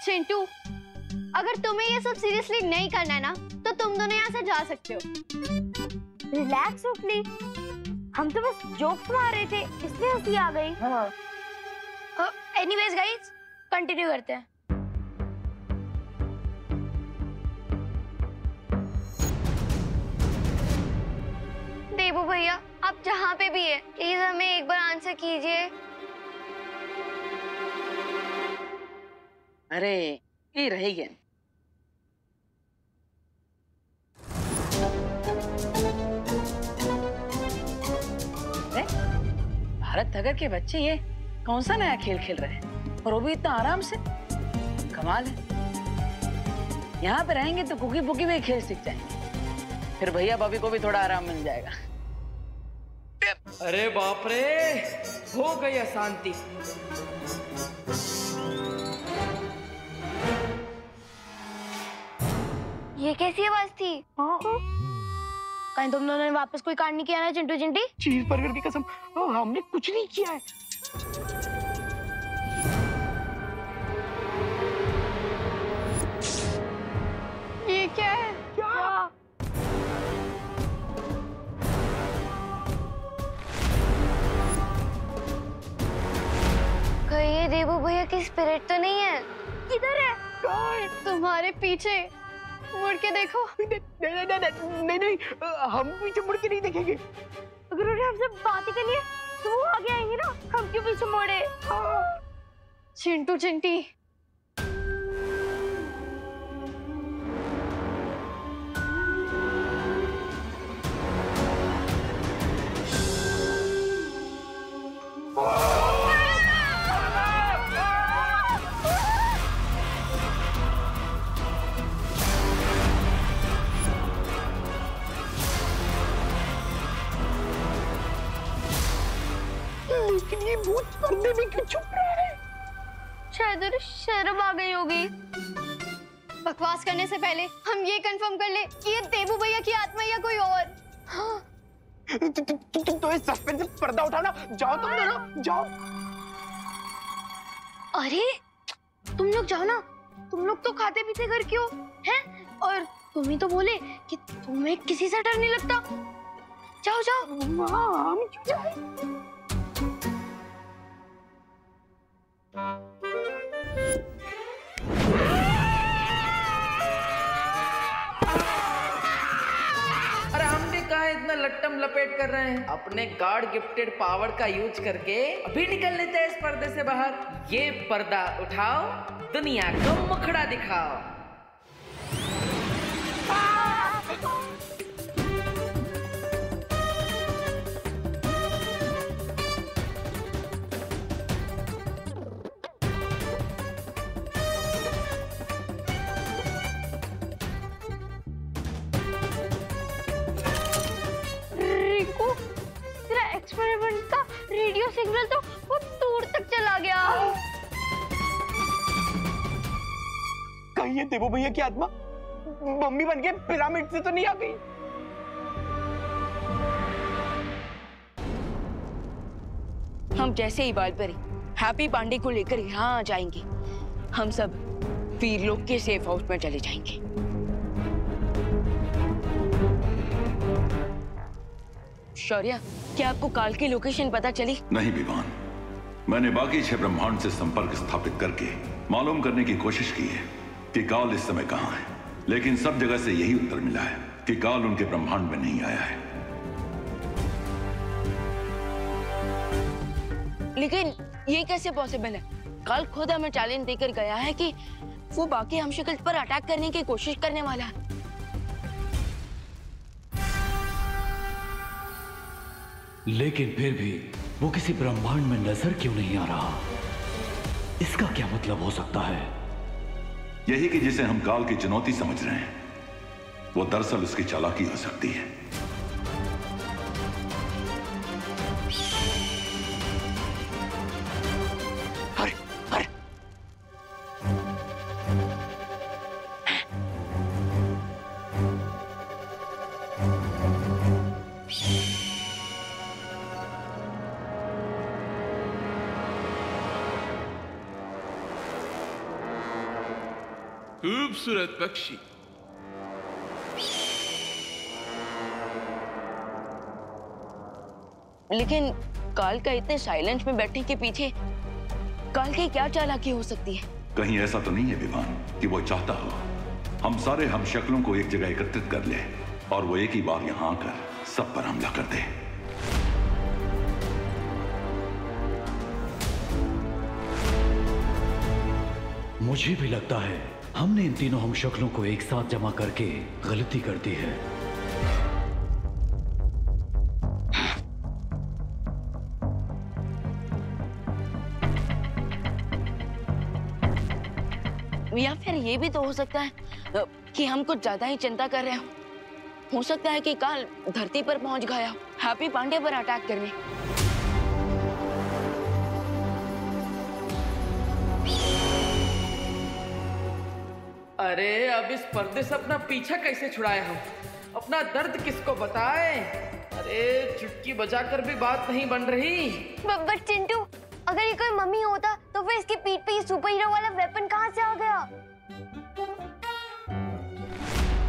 चिंटू, अगर तुम्हें ये सब सीरियसली नहीं करना है ना, तो तुम दोनों यहाँ से जा सकते हो। रिलैक्स ओकली, हम तो बस जोक्स मार रहे थे, इसलिए हंसी आ गई। हाँ। एनीवेज गाइस, कंटिन्यू करते हैं। देबू भैया, आप जहाँ पे भी है, प्लीज हमें एक बार आंसर कीजिए। अरे ये रहेगी। भारत नगर के बच्चे ये कौन सा नया खेल खेल रहे हैं, और वो भी इतना आराम से। कमाल है। यहाँ पे रहेंगे तो कुकी पुकी में खेल सीख जाएंगे, फिर भैया भाभी को भी थोड़ा आराम मिल जाएगा। अरे बाप रे, हो गई अशांति। ये कैसी आवाज थी? कहीं तुम दोनों ने वापस कोई कांड नहीं किया ना चिंटू चिंटी? चीज बर्गर की कसम, हमने कुछ नहीं किया है। ये क्या है? क्या? कहीं ये देबू भैया की स्पिरिट तो नहीं है? किधर है? तुम्हारे पीछे, मुड़ के देखो। नहीं, हम पीछे मुड़ के नहीं देखेंगे। अगर उन्होंने हमसे बात ही करनी है तो वो आगे आएंगे ना, हम क्यों पीछे मुड़े? चिंटू चिंटी, लेकिन ये भूत पर्दे में क्यों छुप रहा है? शायद उन्हें शर्म आ गई होगी। बकवास करने से पहले हम ये कंफर्म कर ले कि ये देबू भैया की आत्मा या कोई और। तो इस सस्पेंस से पर्दा उठाओ ना, जाओ तुम दोनों, जाओ। अरे तुम लोग जाओ ना, तुम लोग तो खाते पीते घर क्यों हैं? और तुम ही तो बोले कि तुम्हें किसी से डर नहीं लगता। जाओ जाओ। हाँ, हम क्यों जाएं? अरे हम भी कहा इतना लट्टम लपेट कर रहे हैं, अपने गॉड गिफ्टेड पावर का यूज करके अभी निकल लेते हैं इस पर्दे से बाहर। ये पर्दा उठाओ, दुनिया को मुखड़ा दिखाओ। रिंकू, तेरा एक्सपेरिमेंट का रेडियो सिग्नल तो बहुत दूर तक चला गया। कहीं ये देवो भैया की आत्मा मम्मी बन के पिरामिड से तो नहीं आ गई? हम जैसे ही बाल पर हैप्पी पांडे को लेकर यहाँ आ जाएंगे, हम सब वीरलोक के सेफ हाउस में चले जाएंगे। शौर्य, क्या आपको काल की लोकेशन पता चली? नहीं विवान, मैंने बाकी 6 ब्रह्मांड से संपर्क स्थापित करके मालूम करने की कोशिश की है कि काल इस समय कहाँ है, लेकिन सब जगह से यही उत्तर मिला है कि काल उनके ब्रह्मांड में नहीं आया है। लेकिन ये कैसे पॉसिबल है? काल खुद हमें चैलेंज देकर गया है कि वो बाकी हमशक्ल पर अटैक करने की कोशिश करने वाला है। लेकिन फिर भी वो किसी ब्रह्मांड में नजर क्यों नहीं आ रहा? इसका क्या मतलब हो सकता है? यही कि जिसे हम काल की चुनौती समझ रहे हैं, वो दरअसल उसकी चालाकी हो सकती है। खूबसूरत पक्षी। लेकिन काल का इतने साइलेंस में बैठने के पीछे काल की क्या चालाकी हो सकती है? कहीं ऐसा तो नहीं है विमान कि वो चाहता हो हम सारे हम शक्लों को एक जगह एकत्रित कर ले और वो एक ही बार यहाँ आकर सब पर हमला कर दे। मुझे भी लगता है हमने इन तीनों हम शक्लों को एक साथ जमा करके गलती कर दी है। या फिर ये भी तो हो सकता है कि हम कुछ ज्यादा ही चिंता कर रहे हो सकता है कि काल धरती पर पहुंच गया हो हैप्पी पांडे पर अटैक करने। अरे अब इस पर्दे से अपना पीछा कैसे छुड़ाए हम? अपना दर्द किसको बताएं? अरे चुटकी बजाकर भी बात नहीं बन रही। बट चिंटू, अगर ये कोई मम्मी होता तो फिर इसकी पीठ पे ये सुपर हीरो वाला वेपन कहाँ से आ गया?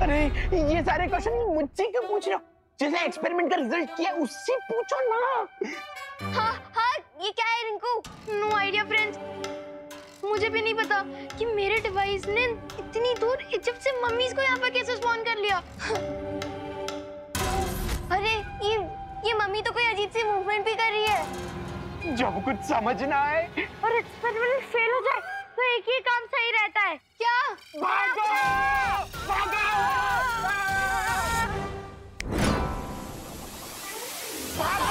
अरे ये सारे क्वेश्चन मुझसे क्यों पूछ रहे हो? जिसने एक्सपेरिमेंट का रिजल्ट किया उससे पूछो ना। हाँ, ये क्या है रिंकू? नो आइडिया फ्रेंड्स, मुझे भी नहीं पता कि मेरे डिवाइस ने इतनी दूर इजिप्ट से मम्मीज को यहाँ पर कैसे स्पॉन कर लिया। अरे ये मम्मी तो कोई अजीब सी मूवमेंट भी कर रही है। जब कुछ समझ ना आए और एक्सपेरिमेंट फेल हो जाए तो एक ही काम सही रहता है। क्या? भागो! भागो! भागो!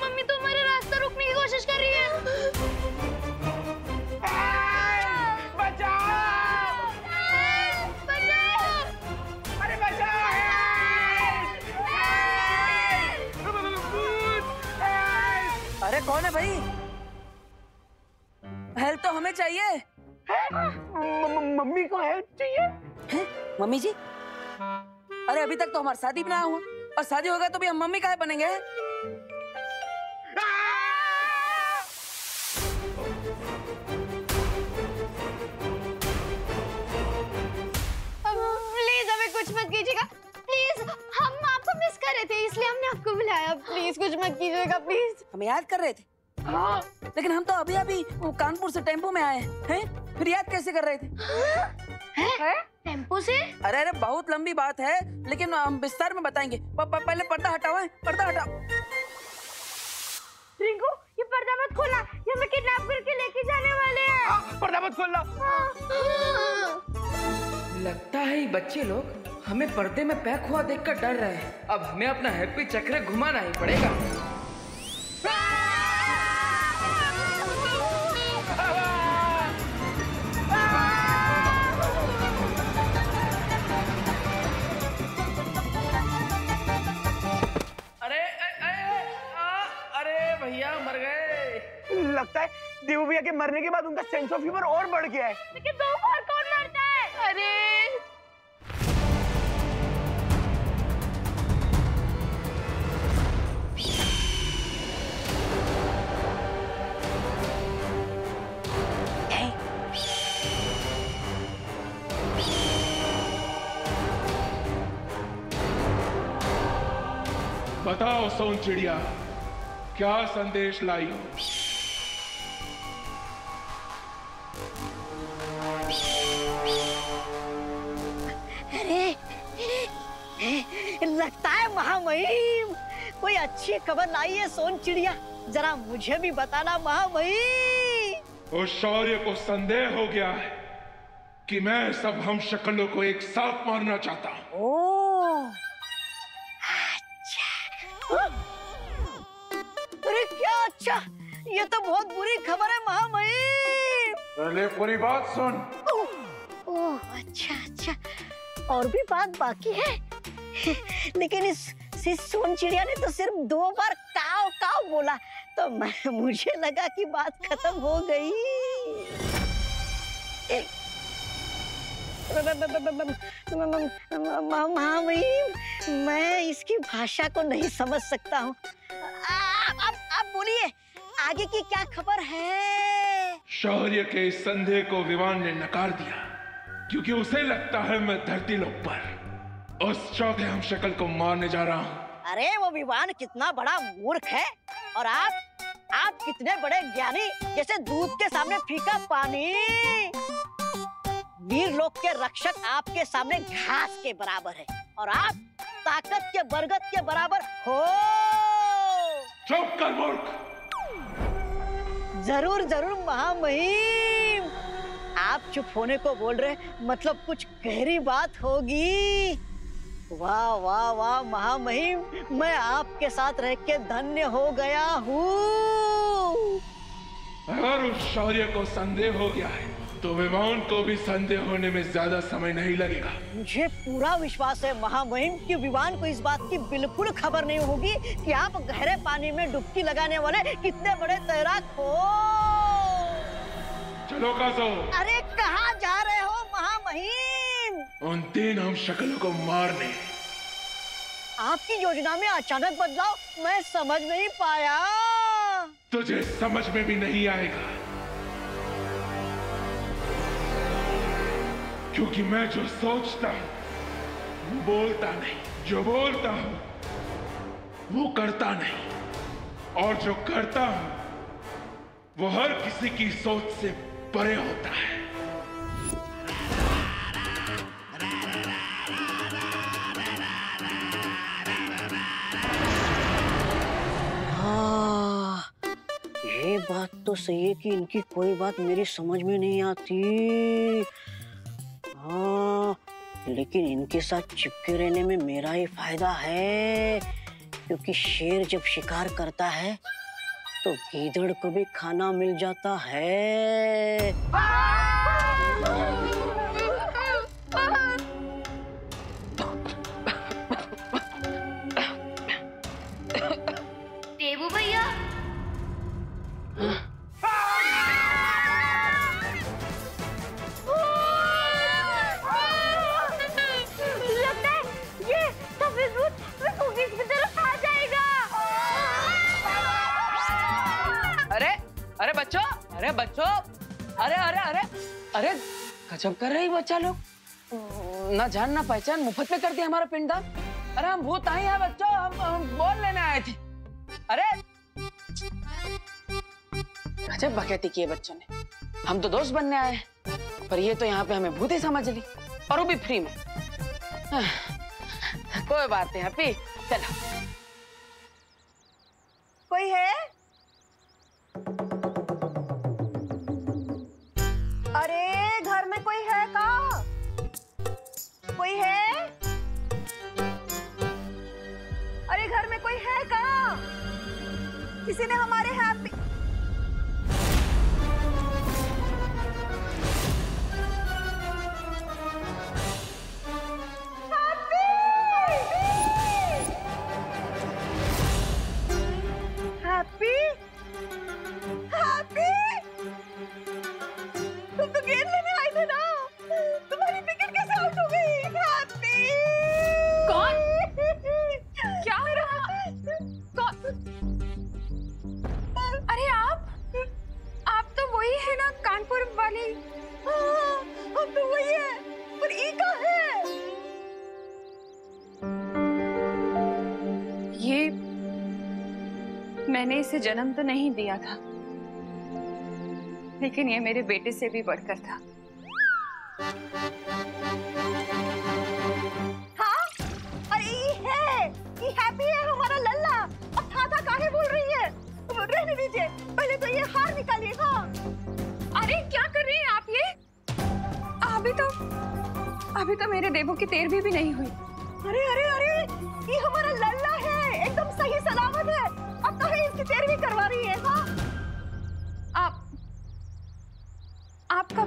मम्मी तो हमारा रास्ता रोकने की कोशिश कर रही है। अरे बचाओ! अरे कौन है भाई? हेल्प तो हमें चाहिए। मम्मी को हेल्प चाहिए? है? मम्मी जी? अरे अभी तक तो हमारी शादी भी ना हुआ और शादी होगा तो भी हम मम्मी काहे बनेंगे? प्लीज हमें कुछ मत कीजिएगा प्लीज, हम आपको मिस कर रहे थे इसलिए हमने आपको बुलाया। प्लीज कुछ मत कीजिएगा प्लीज। हम याद कर रहे थे। हाँ। लेकिन हम तो अभी वो कानपुर से टेम्पो में आए हैं, फिर याद कैसे कर रहे थे? टेम्पो से? अरे बहुत लंबी बात है लेकिन हम विस्तार में बताएंगे। पहले पर्दा हटाओ, पर्दा हटाओ। रिंकू ये पर्दा मत खोलना, ये हमें किडनैप करके लेके जाने वाले हैं। पर्दा मत खोलना। लगता है ये बच्चे लोग हमें पर्दे में पैक हुआ देखकर डर रहे हैं। अब हमें अपना हैप्पी चक्र घुमाना ही पड़ेगा। अरे भैया मर गए। लगता है देवू भैया के मरने के बाद उनका सेंस ऑफ ह्यूमर और बढ़ गया है। लेकिन दो बार कौन मरता है? अरे बताओ सोन चिड़िया, क्या संदेश लाई हो? लगता है महामहिम कोई अच्छी खबर लाई है सोन चिड़िया, जरा मुझे भी बताना महामहिम। उस शौर्य को संदेह हो गया है कि मैं सब हम शक्लों को एक साथ मारना चाहता हूँ। ओह, अच्छा। अरे क्या अच्छा, ये तो बहुत बुरी खबर है महामहिम। पहले पूरी बात सुन। ओह अच्छा अच्छा, और भी बात बाकी है। लेकिन इस सोन चिड़िया ने तो सिर्फ 2 बार काव काव बोला, तो मुझे लगा कि बात खत्म हो गई। महामहिम, मैं इसकी भाषा को नहीं समझ सकता हूँ। आप बोलिए, आगे की क्या खबर है? शौर्य के इस संदेह को विवान ने नकार दिया, क्योंकि उसे लगता है मैं धरती लोक पर उस चौथे हम शक्ल को मारने जा रहा हूँ। अरे वो विवान कितना बड़ा मूर्ख है, और आप कितने बड़े ज्ञानी, जैसे दूध के सामने फीका पानी। वीर लोक के रक्षक आपके सामने घास के बराबर है, और आप ताकत के बरगद के बराबर हो। चुप कर मूर्ख। जरूर जरूर महामहिम, आप चुप होने को बोल रहे, मतलब कुछ गहरी बात होगी। वाह वाह वाह महामहिम, मैं आपके साथ रह के धन्य हो गया हूँ। अगर उस शौर्य को संदेह हो गया है तो विवान को भी संदेह होने में ज्यादा समय नहीं लगेगा। मुझे पूरा विश्वास है महामहिम कि विवान को इस बात की बिल्कुल खबर नहीं होगी कि आप गहरे पानी में डुबकी लगाने वाले कितने बड़े तैराक हो। चलो काजो। अरे कहाँ जा रहे हो महामहिम? उन तीन हम शक्लों को मारने। आपकी योजना में अचानक बदलाव मैं समझ नहीं पाया। तुझे समझ में भी नहीं आएगा, क्योंकि मैं जो सोचता हूँ बोलता नहीं, जो बोलता हूँ वो करता नहीं, और जो करता हूँ वो हर किसी की सोच से परे होता है। ये बात तो सही है कि इनकी कोई बात मेरी समझ में नहीं आती। हाँ, लेकिन इनके साथ चिपके रहने में मेरा ही फायदा है, क्योंकि शेर जब शिकार करता है तो गीदड़ को भी खाना मिल जाता है। देबू भैया, लगता है ये सफेद भूत कुकीज की तरफ आ जाएगा। अरे बच्चों, अरे बच्चों, अरे अरे अरे अरे गजब कर रही बच्चा लोग, ना जान ना पहचान मुफ्त में कर दिया हमारा पिंडदान। अरे हम भूत आई हैं बच्चों, हम बोल लेने आए थे। अरे गजब बकैती की है बच्चों ने। हम तो दोस्त बनने आए, पर ये तो यहाँ पे हमें भूत ही समझ ली, और वो भी फ्री में। कोई बात नहीं हैप्पी, चलो। कोई है? अरे घर में कोई है का? कोई है? अरे घर में कोई है का? किसी ने हमारे हैप्पी हैप्पी हैप्पी, तुम तो गेंद लेने आए थे ना, तुम्हारी विकेट कैसे आउट हो गई? हैप्पी कौन? क्या हो रहा? कौन? अरे आप तो वही है ना, कानपुर वाली? हाँ, हम तो वही है, पर ई का है? ये मैंने इसे जन्म तो नहीं दिया था, लेकिन ये मेरे बेटे से भी बढ़कर था। हाँ? अरे ये हैप्पी है हमारा लल्ला। अब था काहे बोल रही है? रहने दीजिए, पहले तो ये हार निकालिए। हाँ। अरे क्या कर रही हैं आप ये? अभी तो मेरे देवों की 13वीं भी नहीं हुई। अरे अरे अरे, ये हमारा लल्ला है, एकदम सही सलामत है। अब कहीं इसकी 13वीं करवा रही है। हाँ? आपका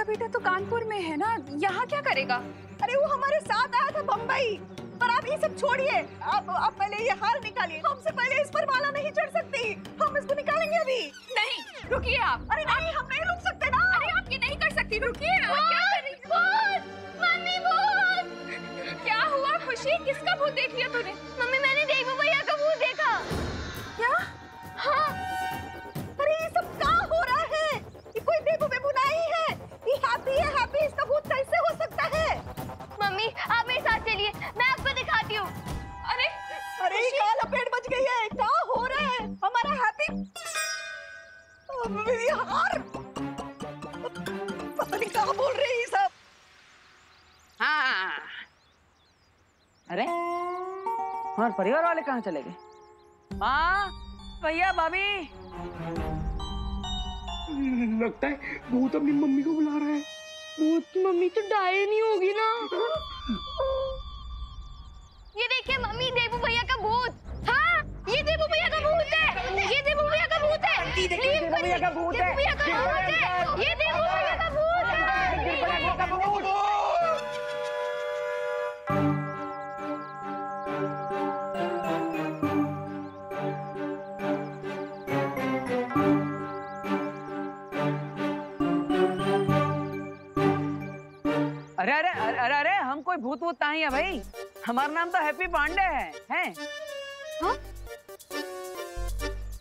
बेटा तो कानपुर में है ना, यहाँ क्या करेगा? अरे वो हमारे साथ आया था बम्बई, पर आप ये सब छोड़िए। आप पहले ये हार निकालिए। हमसे पहले इस पर माला नहीं चढ़ सकती, हम इसको निकालेंगे अभी। नहीं, रुकिए आप। अरे नहीं, हम नहीं रुक सकते ना। अरे आप ये नहीं कर सकती, रुकिए। आप क्या कर रही हैं? देख लिया तूने? मम्मी मैंने देबू भैया का भूत देखा। क्या? हाँ। अरे ये सब क्या हो रहा है? ये कोई देबू बेबू नहीं है, ये हैप्पी है। हैप्पी इसका भूत कैसे हो सकता है? मम्मी आप मेरे साथ चलिए, मैं आपको दिखाती हूँ। अरे अरे ये क्या लपेट बच गई है? क्या हो रहा है? हमारा हैप्पी यार पता नहीं क्या बोल रहे हैं ये सब। हाँ। अरे हमारे परिवार वाले कहाँ चले गए? माँ, भैया, भाभी। लगता है भूत अपनी मम्मी को बुला रहा है। भूत मम्मी तो डाय नहीं होगी ना। ये देखिए मम्मी, देबू भैया का भूत। हाँ, ये देबू भैया का भूत है। ये देबू भैया का भूत है। देबू भैया का भूत है। देबू भैया का भूत है। ये देबू भैया का भूत है। अरे अरे अरे अरे अरे, हम कोई भूत वूत नहीं है भाई। हमारा नाम तो हैप्पी पांडे है। हाँ?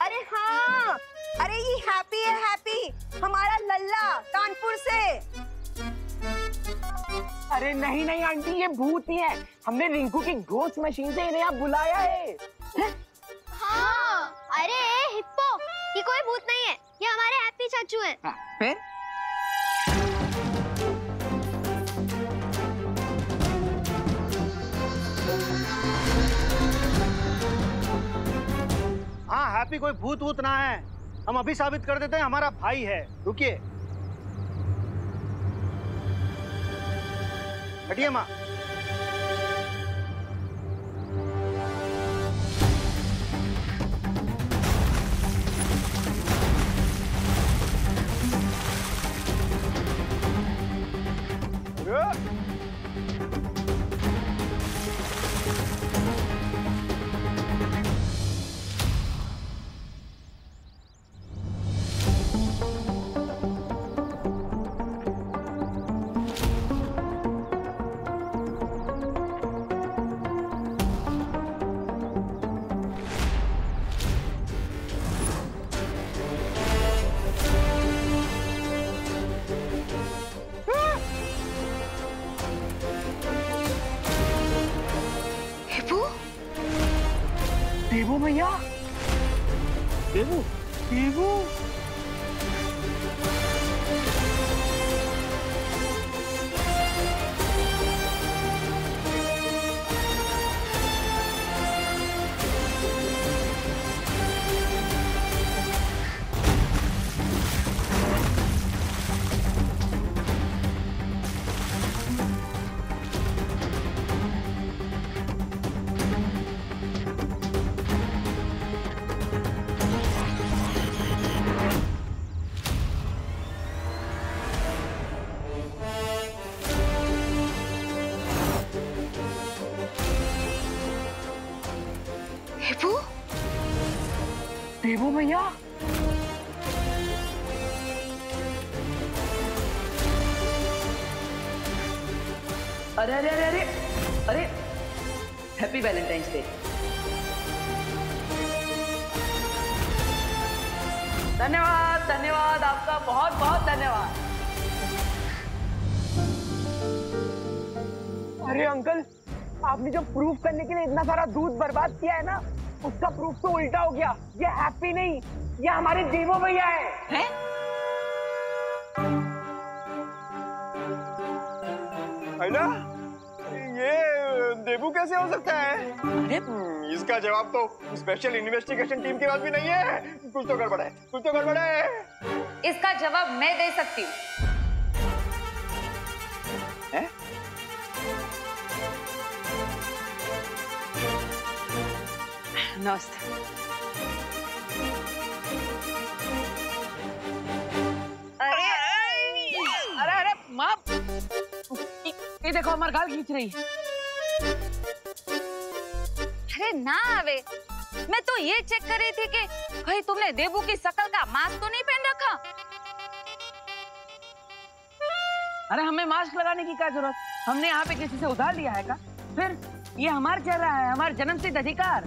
अरे हाँ, अरे ये हैप्पी है। हैप्पी हमारा लल्ला कानपुर से। अरे नहीं नहीं आंटी, ये भूत ही है। हमने रिंकू की घोस्ट मशीन से इन्हें यहाँ बुलाया है। हाँ, अरे हिप्पो, ये कोई भूत नहीं है, ये हमारे हैप्पी चाचू हैं। हाँ, फिर हाँ, हैप्पी कोई भूत वूत ना है। हम अभी साबित कर देते हैं, हमारा भाई है। रुकिए, हटिए माँ। देबू भैया, देबू देबू। देबू भैया, अरे अरे अरे अरे अरे, हैप्पी वैलेंटाइंस डे। धन्यवाद धन्यवाद, आपका बहुत बहुत धन्यवाद। अरे अंकल, आपने जो प्रूफ करने के लिए इतना सारा दूध बर्बाद किया है ना, उसका प्रूफ तो उल्टा हो गया। ये हैप्पी नहीं, ये हमारे देबू भैया है। ना ये देबू कैसे हो सकता है? अरे इसका जवाब तो स्पेशल इन्वेस्टिगेशन टीम के पास भी नहीं है। कुछ तो गड़बड़ है, कुछ तो गड़बड़ है। इसका जवाब मैं दे सकती हूँ। नमस्ते। अरे अरे अरे माँ, ये देखो हमारा गाल खींच रही है। अरे ना आवे, मैं तो ये चेक कर रही थी कि भाई तुमने देबू की शकल का मास्क तो नहीं पहन रखा। अरे हमें मास्क लगाने की क्या जरूरत? हमने यहाँ पे किसी से उधार लिया है क्या? फिर ये हमार चल रहा है, हमारा जन्मसिद्ध अधिकार।